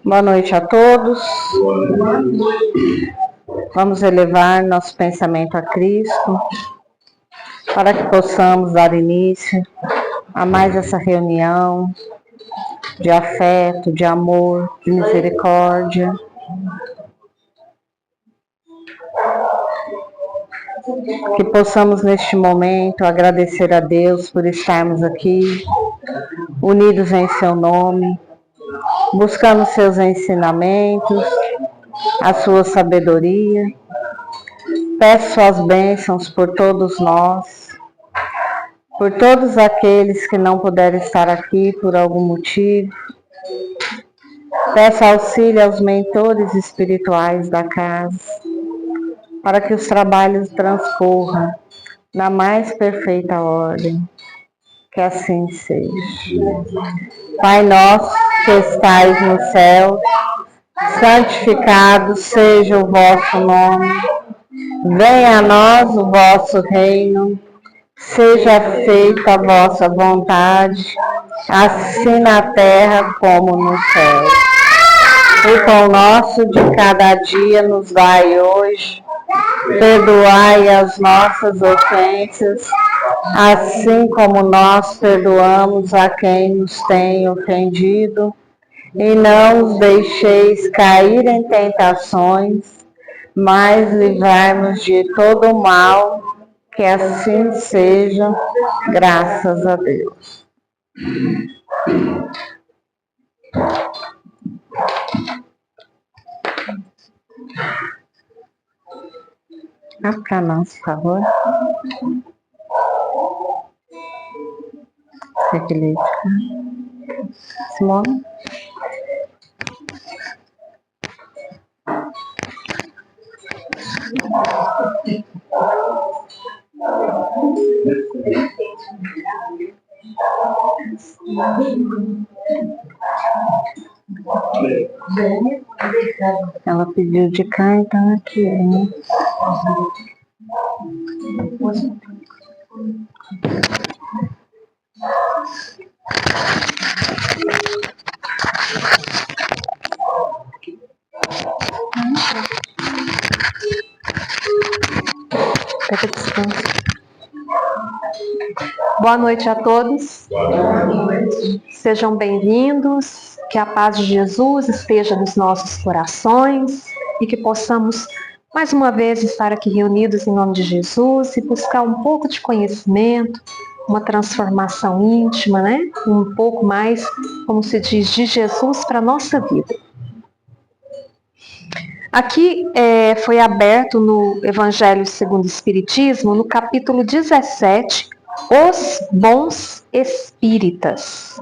Boa noite a todos. Vamos elevar nosso pensamento a Cristo, para que possamos dar início a mais essa reunião de afeto, de amor, de misericórdia. Que possamos neste momento agradecer a Deus por estarmos aqui, unidos em seu nome, buscando seus ensinamentos, a sua sabedoria. Peço suas bênçãos por todos nós, por todos aqueles que não puderam estar aqui por algum motivo. Peço auxílio aos mentores espirituais da casa, para que os trabalhos transcorram na mais perfeita ordem. Que assim seja. Pai nosso que estais no céu, santificado seja o vosso nome. Venha a nós o vosso reino. Seja feita a vossa vontade, assim na terra como no céu. O pão nosso de cada dia nos dai hoje. Perdoai as nossas ofensas, assim como nós perdoamos a quem nos tem ofendido. E não os deixeis cair em tentações, mas livrai-nos de todo o mal. Que assim seja, graças a Deus. Para nós, por favor. Equilíbrio. Simone. Ela pediu de cá, então aqui, né? Boa noite a todos. Boa noite. Sejam bem-vindos. Que a paz de Jesus esteja nos nossos corações e que possamos mais uma vez estar aqui reunidos em nome de Jesus e buscar um pouco de conhecimento, uma transformação íntima, né? Um pouco mais, como se diz, de Jesus para a nossa vida. Aqui foi aberto no Evangelho segundo o Espiritismo, no capítulo 17, Os Bons Espíritas.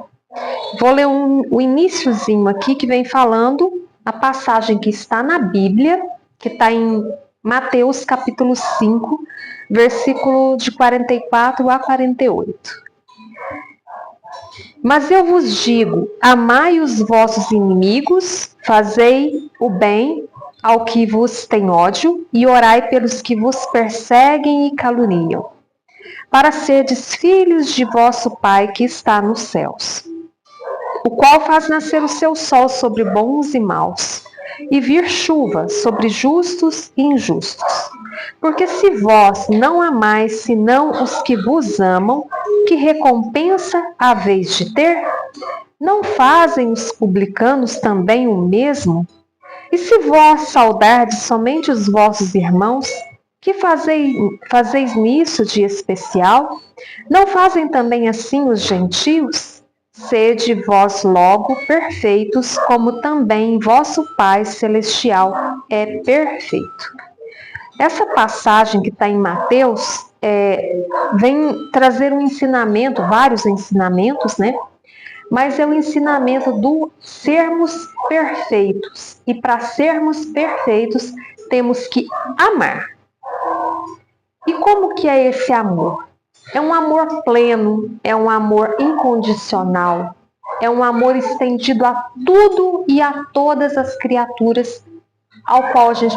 Vou ler o iniciozinho aqui que vem falando a passagem que está na Bíblia, que está em Mateus capítulo 5, versículo de 44 a 48. Mas eu vos digo, amai os vossos inimigos, fazei o bem ao que vos tem ódio e orai pelos que vos perseguem e caluniam, para serdes filhos de vosso Pai que está nos céus, o qual faz nascer o seu sol sobre bons e maus, e vir chuva sobre justos e injustos. Porque se vós não amais senão os que vos amam, que recompensa haveis de ter? Não fazem os publicanos também o mesmo? E se vós saudardes somente os vossos irmãos, que fazeis nisso de especial? Não fazem também assim os gentios? Sede vós logo perfeitos, como também vosso Pai Celestial é perfeito. Essa passagem que está em Mateus vem trazer um ensinamento, vários ensinamentos, né? Mas é o ensinamento do sermos perfeitos. E para sermos perfeitos, temos que amar. E como que é esse amor? É um amor pleno, é um amor incondicional, é um amor estendido a tudo e a todas as criaturas ao qual a gente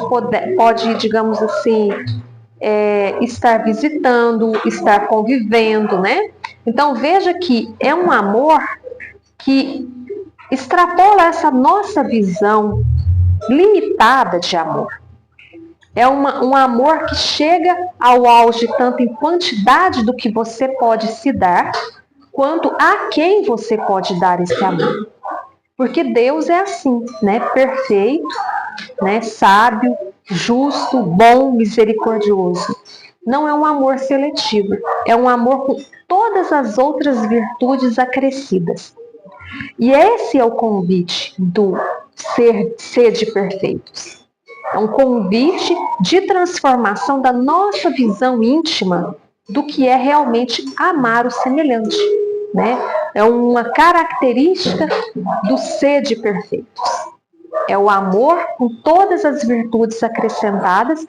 pode, digamos assim, estar visitando, estar convivendo, né? Então veja que é um amor que extrapola essa nossa visão limitada de amor. É um amor que chega ao auge tanto em quantidade do que você pode se dar, quanto a quem você pode dar esse amor. Porque Deus é assim, né? Perfeito, né? Sábio, justo, bom, misericordioso. Não é um amor seletivo, é um amor com todas as outras virtudes acrescidas. E esse é o convite do sede perfeitos. É um convite de transformação da nossa visão íntima do que é realmente amar o semelhante, né? É uma característica do sede perfeitos. É o amor com todas as virtudes acrescentadas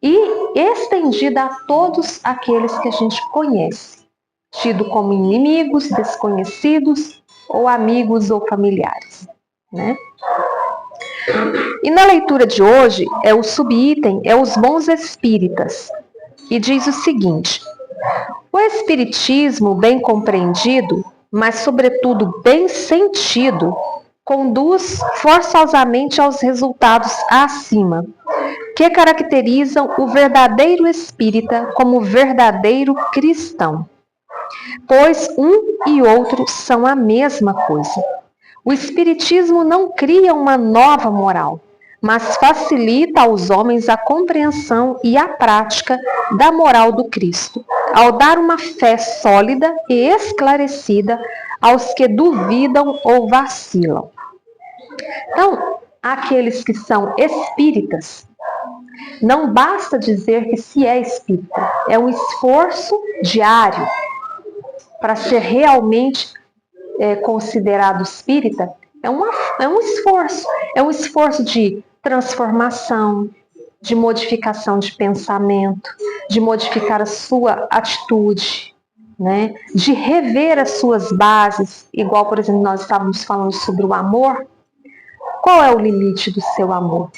e estendida a todos aqueles que a gente conhece, tido como inimigos, desconhecidos ou amigos ou familiares, né? E na leitura de hoje, o subitem é os bons espíritas, e diz o seguinte: o espiritismo bem compreendido, mas sobretudo bem sentido, conduz forçosamente aos resultados acima, que caracterizam o verdadeiro espírita como verdadeiro cristão. Pois um e outro são a mesma coisa. O espiritismo não cria uma nova moral, mas facilita aos homens a compreensão e a prática da moral do Cristo, ao dar uma fé sólida e esclarecida aos que duvidam ou vacilam. Então, aqueles que são espíritas, não basta dizer que se é espírita, é um esforço diário para ser realmente considerado espírita. É um esforço de transformação, de modificação de pensamento, de modificar a sua atitude, né? De rever as suas bases, igual, por exemplo, nós estávamos falando sobre o amor. Qual é o limite do seu amor?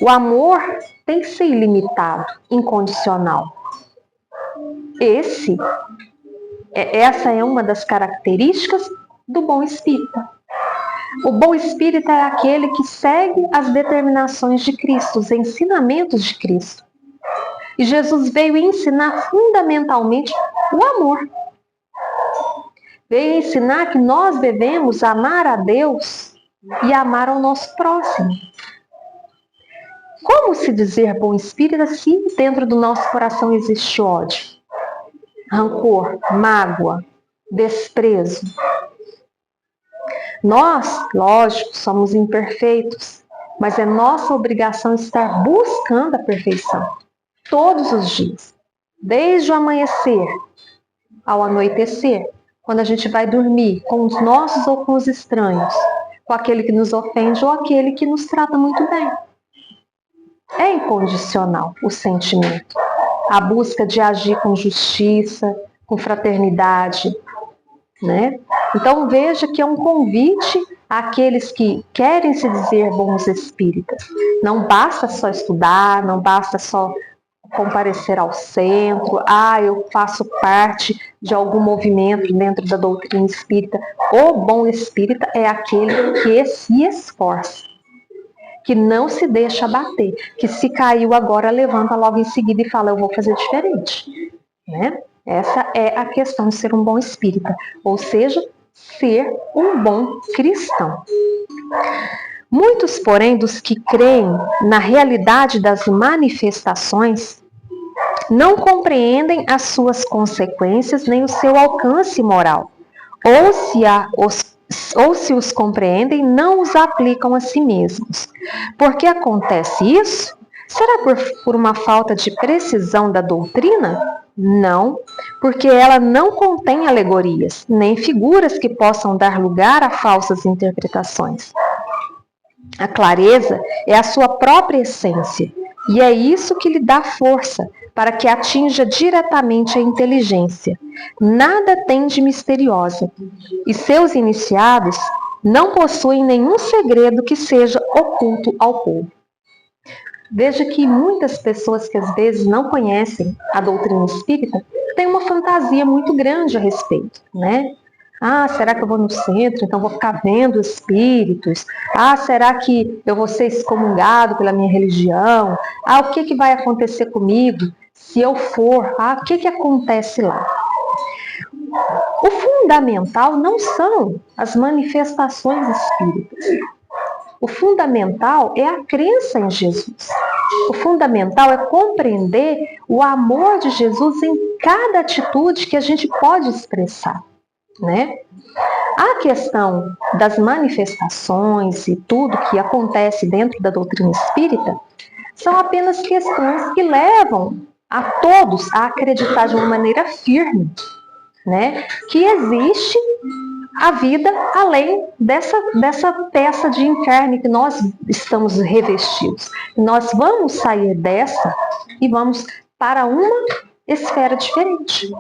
O amor tem que ser ilimitado, incondicional. Essa é uma das características do bom espírita. O bom espírita é aquele que segue as determinações de Cristo, os ensinamentos de Cristo. E Jesus veio ensinar fundamentalmente o amor. Veio ensinar que nós devemos amar a Deus e amar ao nosso próximo. Como se dizer bom espírita se dentro do nosso coração existe ódio, rancor, mágoa, desprezo? Nós, lógico, somos imperfeitos, mas é nossa obrigação estar buscando a perfeição todos os dias, desde o amanhecer ao anoitecer, quando a gente vai dormir com os nossos ou com os estranhos, com aquele que nos ofende ou aquele que nos trata muito bem. É incondicional o sentimento, a busca de agir com justiça, com fraternidade, né? Então veja que é um convite àqueles que querem se dizer bons espíritas. Não basta só estudar, não basta só comparecer ao centro, eu faço parte de algum movimento dentro da doutrina espírita. O bom espírita é aquele que se esforça, que não se deixa abater, que se caiu agora, levanta logo em seguida e fala, eu vou fazer diferente, né? Essa é a questão de ser um bom espírita, ou seja, ser um bom cristão. Muitos, porém, dos que creem na realidade das manifestações, não compreendem as suas consequências nem o seu alcance moral, ou se os compreendem, não os aplicam a si mesmos. Por que acontece isso? Será por uma falta de precisão da doutrina? Não, porque ela não contém alegorias, nem figuras que possam dar lugar a falsas interpretações. A clareza é a sua própria essência, e é isso que lhe dá força, para que atinja diretamente a inteligência. Nada tem de misteriosa, e seus iniciados não possuem nenhum segredo que seja oculto ao povo. Veja que muitas pessoas que às vezes não conhecem a doutrina espírita têm uma fantasia muito grande a respeito, né? Ah, será que eu vou no centro, então vou ficar vendo espíritos? Ah, será que eu vou ser excomungado pela minha religião? Ah, o que vai acontecer comigo se eu for? Ah, o que acontece lá? O fundamental não são as manifestações espíritas. O fundamental é a crença em Jesus. O fundamental é compreender o amor de Jesus em cada atitude que a gente pode expressar, né? A questão das manifestações e tudo que acontece dentro da doutrina espírita são apenas questões que levam a todos a acreditar de uma maneira firme, né, que existe a vida além dessa peça de inferno que nós estamos revestidos. Nós vamos sair dessa e vamos para uma esfera diferente.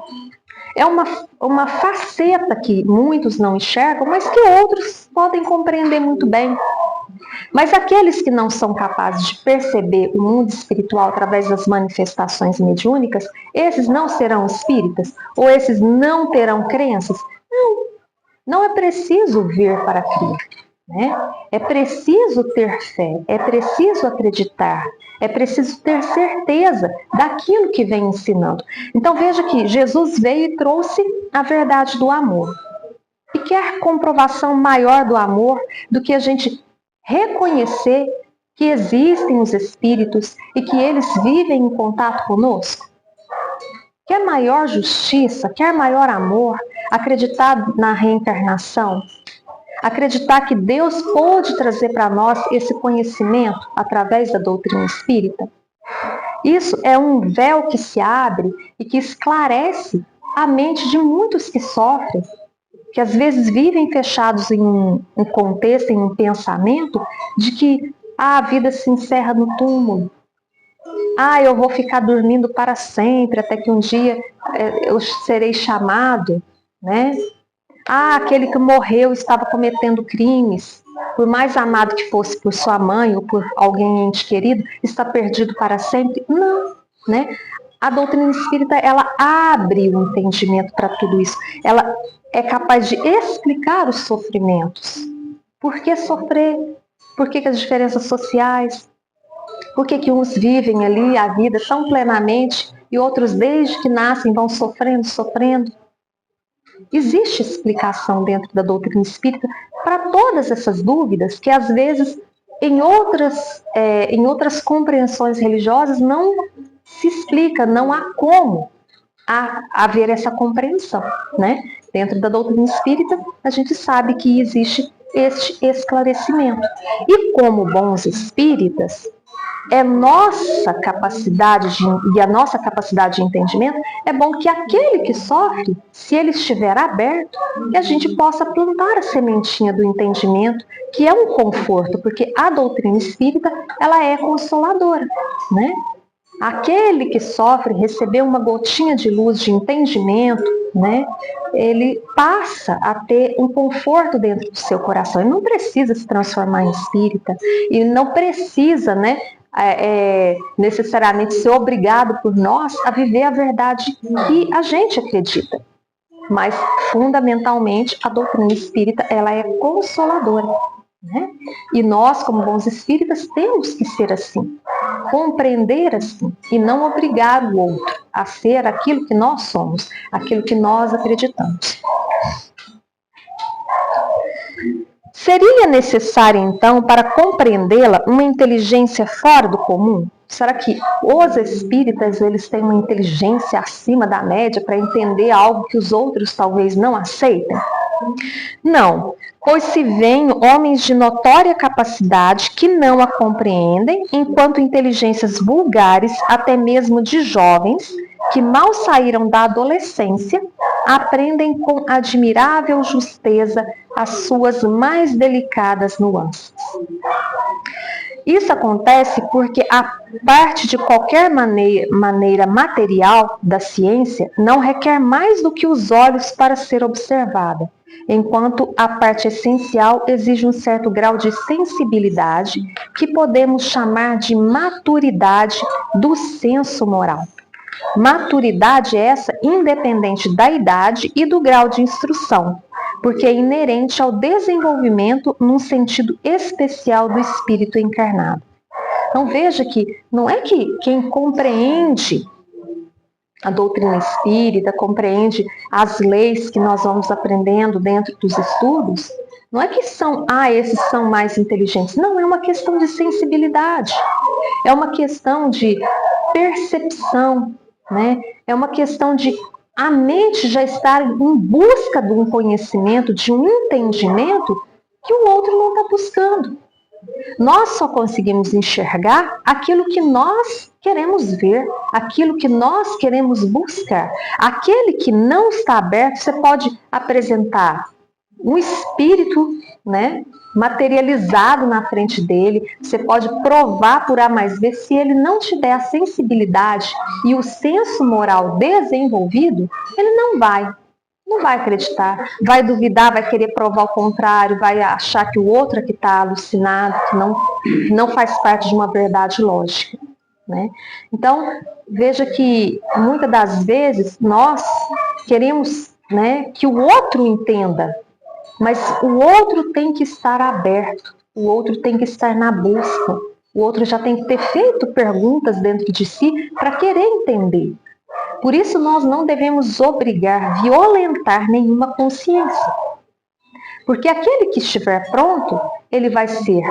É uma faceta que muitos não enxergam, mas que outros podem compreender muito bem. Mas aqueles que não são capazes de perceber o mundo espiritual através das manifestações mediúnicas, esses não serão espíritas? Ou esses não terão crenças? Não é preciso vir para crer, né? É preciso ter fé, é preciso acreditar, é preciso ter certeza daquilo que vem ensinando. Então veja que Jesus veio e trouxe a verdade do amor. E quer comprovação maior do amor do que a gente reconhecer que existem os espíritos e que eles vivem em contato conosco? Quer maior justiça, quer maior amor, acreditar na reencarnação, acreditar que Deus pôde trazer para nós esse conhecimento através da doutrina espírita? Isso é um véu que se abre e que esclarece a mente de muitos que sofrem, que às vezes vivem fechados em um contexto, em um pensamento de que a vida se encerra no túmulo. Ah, eu vou ficar dormindo para sempre, até que um dia eu serei chamado, né? Ah, aquele que morreu estava cometendo crimes, por mais amado que fosse por sua mãe ou por alguém ente querido, está perdido para sempre. Não, né? A doutrina espírita, ela abre o entendimento para tudo isso. Ela é capaz de explicar os sofrimentos. Por que sofrer? Por que as diferenças sociais? Por que uns vivem ali a vida tão plenamente e outros, desde que nascem, vão sofrendo? Existe explicação dentro da doutrina espírita para todas essas dúvidas que, às vezes, em outras compreensões religiosas não se explica, não há como haver essa compreensão, né? Dentro da doutrina espírita, a gente sabe que existe este esclarecimento. E como bons espíritas, é nossa capacidade e a nossa capacidade de entendimento, é bom que aquele que sofre, se ele estiver aberto, que a gente possa plantar a sementinha do entendimento, que é um conforto, porque a doutrina espírita, ela é consoladora, né? Aquele que sofre, receber uma gotinha de luz de entendimento, né? Ele passa a ter um conforto dentro do seu coração. Ele não precisa se transformar em espírita, e não precisa, né, necessariamente ser obrigado por nós a viver a verdade que a gente acredita. Mas, fundamentalmente, a doutrina espírita, ela é consoladora, né? E nós, como bons espíritas, temos que ser assim, compreender assim, e não obrigar o outro a ser aquilo que nós somos, aquilo que nós acreditamos. Seria necessário, então, para compreendê-la, uma inteligência fora do comum? Será que os espíritas, eles têm uma inteligência acima da média para entender algo que os outros talvez não aceitem? Não, pois se veem homens de notória capacidade que não a compreendem, enquanto inteligências vulgares, até mesmo de jovens, que mal saíram da adolescência, aprendem com admirável justeza as suas mais delicadas nuances. Isso acontece porque a parte de qualquer maneira material da ciência não requer mais do que os olhos para ser observada, enquanto a parte essencial exige um certo grau de sensibilidade que podemos chamar de maturidade do senso moral. Maturidade essa independente da idade e do grau de instrução, porque é inerente ao desenvolvimento num sentido especial do espírito encarnado. Então veja que não é que quem compreende a doutrina espírita, compreende as leis que nós vamos aprendendo dentro dos estudos, não é que esses são mais inteligentes. Não, é uma questão de sensibilidade, é uma questão de percepção, né? É uma questão de a mente já estar em busca de um conhecimento, de um entendimento que o outro não está buscando. Nós só conseguimos enxergar aquilo que nós queremos ver, aquilo que nós queremos buscar. Aquele que não está aberto, você pode apresentar um espírito, né, materializado na frente dele, você pode provar por A mais B, se ele não tiver a sensibilidade e o senso moral desenvolvido, ele não vai acreditar, vai duvidar, vai querer provar o contrário, vai achar que o outro é que está alucinado, que não faz parte de uma verdade lógica, né? Então, veja que muitas das vezes nós queremos, né, que o outro entenda, mas o outro tem que estar aberto, o outro tem que estar na busca, o outro já tem que ter feito perguntas dentro de si para querer entender. Por isso nós não devemos obrigar, violentar nenhuma consciência. Porque aquele que estiver pronto, ele vai ser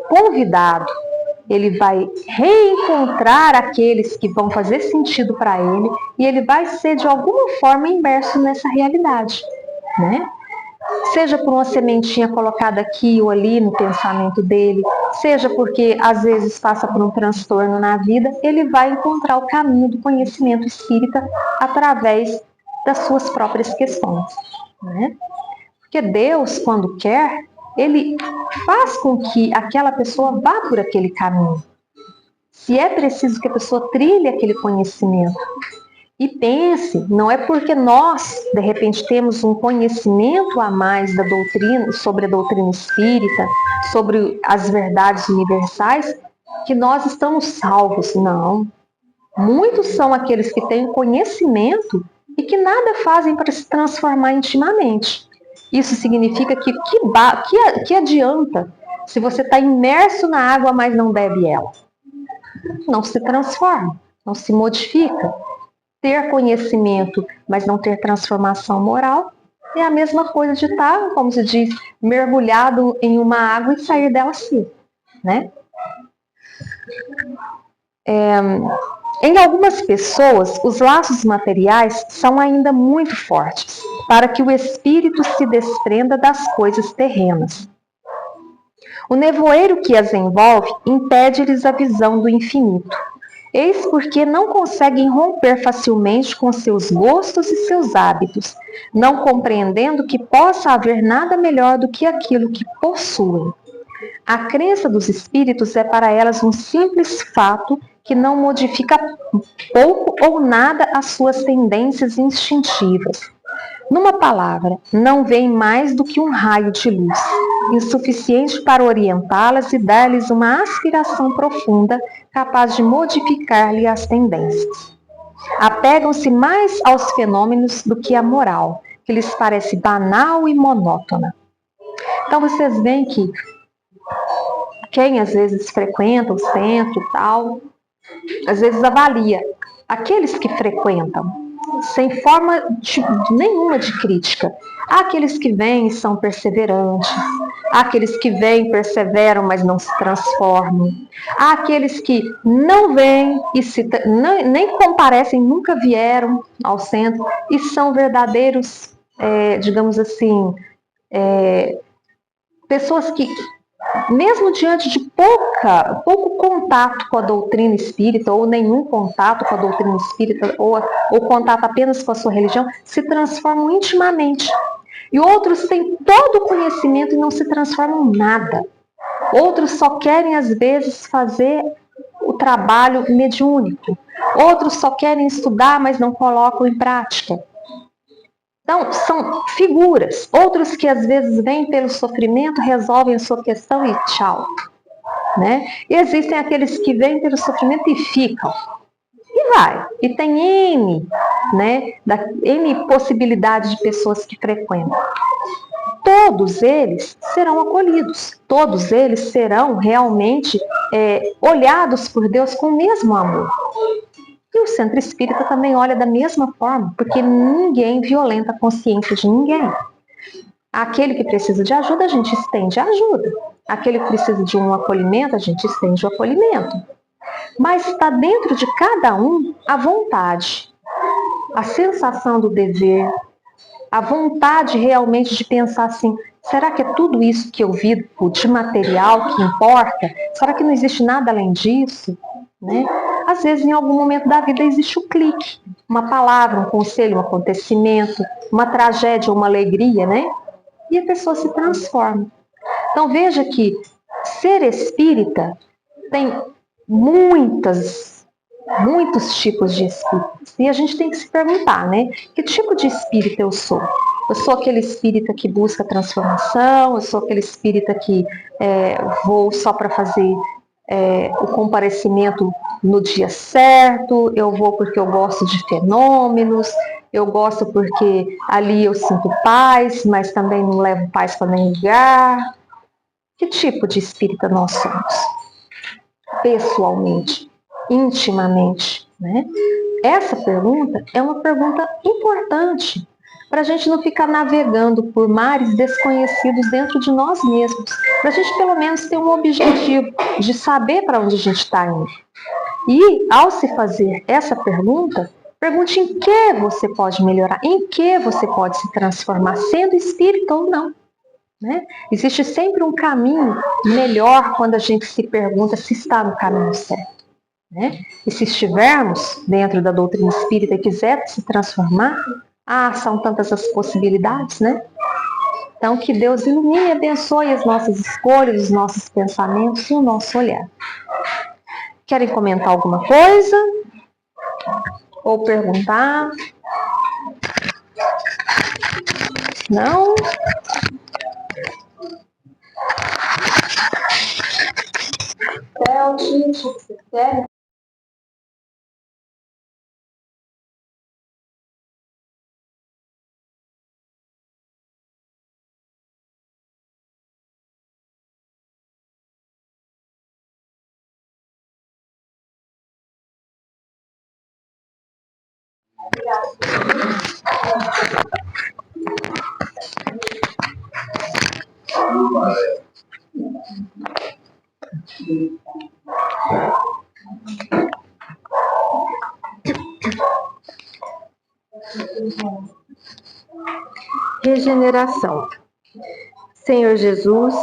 convidado, ele vai reencontrar aqueles que vão fazer sentido para ele e ele vai ser de alguma forma imerso nessa realidade, né? Seja por uma sementinha colocada aqui ou ali no pensamento dele, seja porque às vezes passa por um transtorno na vida, ele vai encontrar o caminho do conhecimento espírita através das suas próprias questões, né? Porque Deus, quando quer, ele faz com que aquela pessoa vá por aquele caminho. Se é preciso que a pessoa trilhe aquele conhecimento. E pense, não é porque nós, de repente, temos um conhecimento a mais da doutrina, sobre a doutrina espírita, sobre as verdades universais, que nós estamos salvos. Não. Muitos são aqueles que têm conhecimento e que nada fazem para se transformar intimamente. Isso significa que adianta se você está imerso na água, mas não bebe ela? Não se transforma, não se modifica. Ter conhecimento, mas não ter transformação moral, é a mesma coisa de estar, como se diz, mergulhado em uma água e sair dela seco, né? Em algumas pessoas, os laços materiais são ainda muito fortes, para que o espírito se desprenda das coisas terrenas. O nevoeiro que as envolve impede-lhes a visão do infinito. Eis porque não conseguem romper facilmente com seus gostos e seus hábitos, não compreendendo que possa haver nada melhor do que aquilo que possuem. A crença dos espíritos é para elas um simples fato que não modifica pouco ou nada as suas tendências instintivas. Numa palavra, não veem mais do que um raio de luz, insuficiente para orientá-las e dar-lhes uma aspiração profunda capaz de modificar-lhe as tendências. Apegam-se mais aos fenômenos do que à moral, que lhes parece banal e monótona. Então vocês veem que quem às vezes frequenta o centro e tal, às vezes avalia aqueles que frequentam, sem forma nenhuma de crítica. Há aqueles que vêm e são perseverantes, há aqueles que vêm, perseveram, mas não se transformam. Há aqueles que não vêm e nem comparecem, nunca vieram ao centro e são verdadeiros, digamos assim, pessoas que, mesmo diante de pouco contato com a doutrina espírita, ou nenhum contato com a doutrina espírita, ou contato apenas com a sua religião, se transformam intimamente. E outros têm todo o conhecimento e não se transformam em nada. Outros só querem, às vezes, fazer o trabalho mediúnico. Outros só querem estudar, mas não colocam em prática. Então, são figuras. Outros que, às vezes, vêm pelo sofrimento, resolvem a sua questão e tchau. Né? E existem aqueles que vêm pelo sofrimento e ficam. E vai. E tem N possibilidades de pessoas que frequentam. Todos eles serão acolhidos. Todos eles serão realmente olhados por Deus com o mesmo amor. E o centro espírita também olha da mesma forma, porque ninguém violenta a consciência de ninguém. Aquele que precisa de ajuda, a gente estende a ajuda. Aquele que precisa de um acolhimento, a gente estende o acolhimento. Mas está dentro de cada um a vontade, a sensação do dever, a vontade realmente de pensar assim, será que é tudo isso que eu vivo de material que importa? Será que não existe nada além disso? Né? Às vezes, em algum momento da vida, existe um clique, uma palavra, um conselho, um acontecimento, uma tragédia, uma alegria, né? E a pessoa se transforma. Então, veja que ser espírita tem muitos tipos de espíritos. E a gente tem que se perguntar, né? Que tipo de espírita eu sou? Eu sou aquele espírita que busca transformação? Eu sou aquele espírita que vou só para fazer o comparecimento no dia certo? Eu vou porque eu gosto de fenômenos? Eu gosto porque ali eu sinto paz, mas também não levo paz para nenhum lugar? Que tipo de espírita nós somos? Pessoalmente, intimamente, né? Essa pergunta é uma pergunta importante para a gente não ficar navegando por mares desconhecidos dentro de nós mesmos, para a gente pelo menos ter um objetivo de saber para onde a gente está indo. E ao se fazer essa pergunta, pergunte em que você pode melhorar, em que você pode se transformar, sendo espírita ou não. Né? Existe sempre um caminho melhor quando a gente se pergunta se está no caminho certo. Né? E se estivermos dentro da doutrina espírita e quiser se transformar, são tantas as possibilidades, né? Então, que Deus ilumine e abençoe as nossas escolhas, os nossos pensamentos e o nosso olhar. Querem comentar alguma coisa? Ou perguntar? Não? Você quer? Regeneração. Senhor Jesus,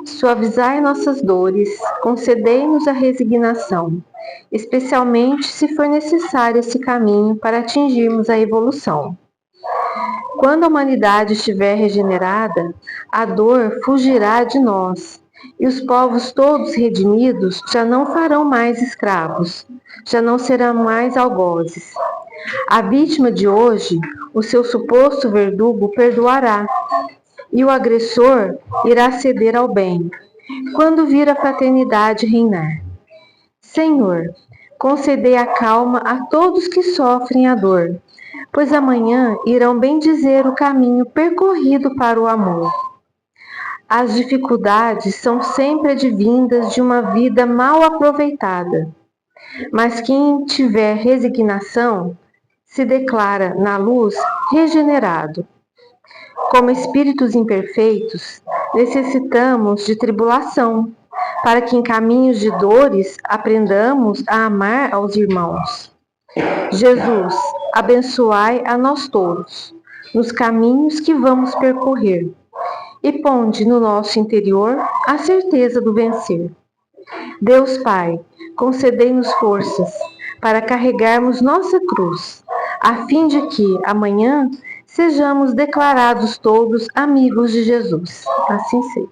suavizai nossas dores, concedei-nos a resignação, especialmente se for necessário esse caminho para atingirmos a evolução. Quando a humanidade estiver regenerada, a dor fugirá de nós, e os povos todos redimidos já não farão mais escravos, já não serão mais algozes. A vítima de hoje, o seu suposto verdugo perdoará, e o agressor irá ceder ao bem, quando vir a fraternidade reinar. Senhor, concedei a calma a todos que sofrem a dor, pois amanhã irão bendizer o caminho percorrido para o amor. As dificuldades são sempre advindas de uma vida mal aproveitada, mas quem tiver resignação se declara na luz regenerado. Como espíritos imperfeitos, necessitamos de tribulação, para que em caminhos de dores aprendamos a amar aos irmãos. Jesus, abençoai a nós todos, nos caminhos que vamos percorrer, e ponde no nosso interior a certeza do vencer. Deus Pai, concedei-nos forças para carregarmos nossa cruz, a fim de que amanhã sejamos declarados todos amigos de Jesus. Assim seja.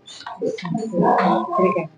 Obrigada.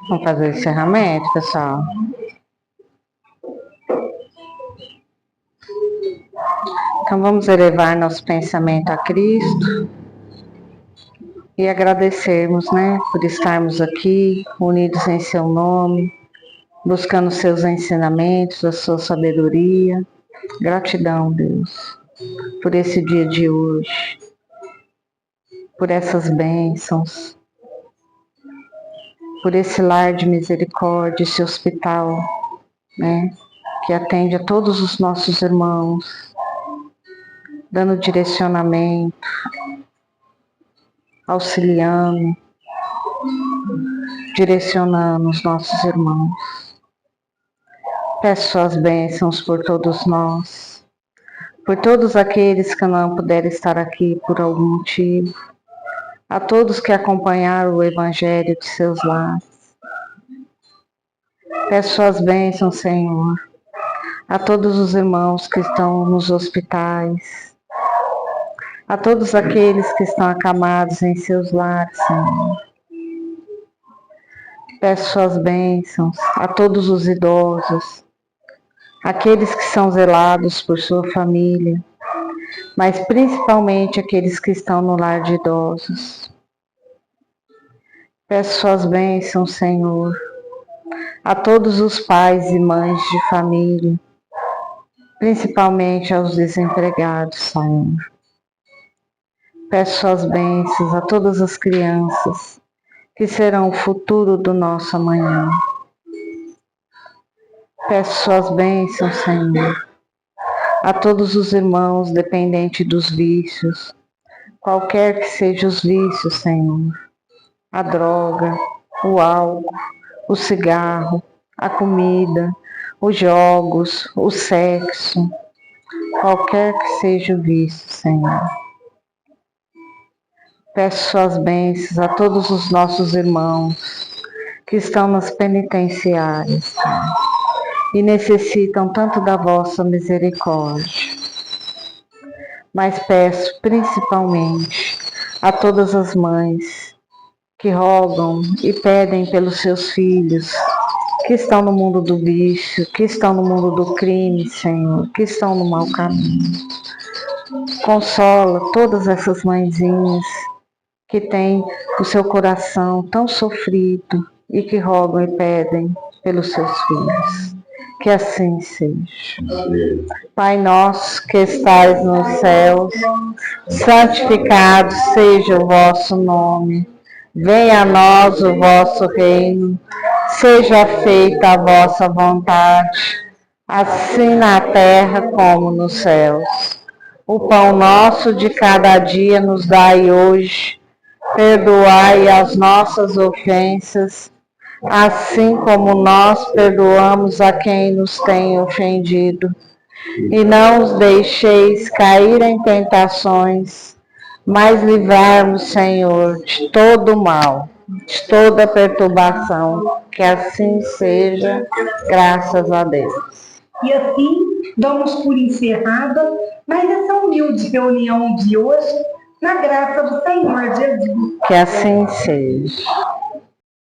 Vamos fazer o encerramento, pessoal. Então vamos elevar nosso pensamento a Cristo e agradecermos, né, por estarmos aqui, unidos em seu nome, buscando seus ensinamentos, a sua sabedoria. Gratidão, Deus, por esse dia de hoje, por essas bênçãos, por esse lar de misericórdia, esse hospital, né, que atende a todos os nossos irmãos, dando direcionamento, auxiliando, direcionando os nossos irmãos. Peço suas bênçãos por todos nós, por todos aqueles que não puderam estar aqui por algum motivo, a todos que acompanharam o Evangelho de seus lares. Peço suas bênçãos, Senhor, a todos os irmãos que estão nos hospitais, a todos aqueles que estão acamados em seus lares, Senhor. Peço suas bênçãos a todos os idosos, aqueles que são zelados por sua família, mas principalmente aqueles que estão no lar de idosos. Peço suas bênçãos, Senhor, a todos os pais e mães de família, principalmente aos desempregados, Senhor. Peço suas bênçãos a todas as crianças, que serão o futuro do nosso amanhã. Peço suas bênçãos, Senhor, a todos os irmãos dependentes dos vícios, qualquer que sejam os vícios, Senhor. A droga, o álcool, o cigarro, a comida, os jogos, o sexo, qualquer que seja o vício, Senhor. Peço suas bênçãos a todos os nossos irmãos que estão nas penitenciárias, Senhor, e necessitam tanto da vossa misericórdia. Mas peço principalmente a todas as mães que rogam e pedem pelos seus filhos, que estão no mundo do vício, que estão no mundo do crime, Senhor, que estão no mau caminho. Consola todas essas mãezinhas que têm o seu coração tão sofrido e que rogam e pedem pelos seus filhos. Que assim seja. Pai nosso que estais nos céus, santificado seja o vosso nome. Venha a nós o vosso reino, seja feita a vossa vontade, assim na terra como nos céus. O pão nosso de cada dia nos dai hoje, perdoai as nossas ofensas, assim como nós perdoamos a quem nos tem ofendido. E não os deixeis cair em tentações, mas livrai-nos, Senhor, de todo mal, de toda perturbação, que assim seja, graças a Deus. E assim, damos por encerrada mais essa humilde reunião de hoje, na graça do Senhor Jesus. Que assim seja.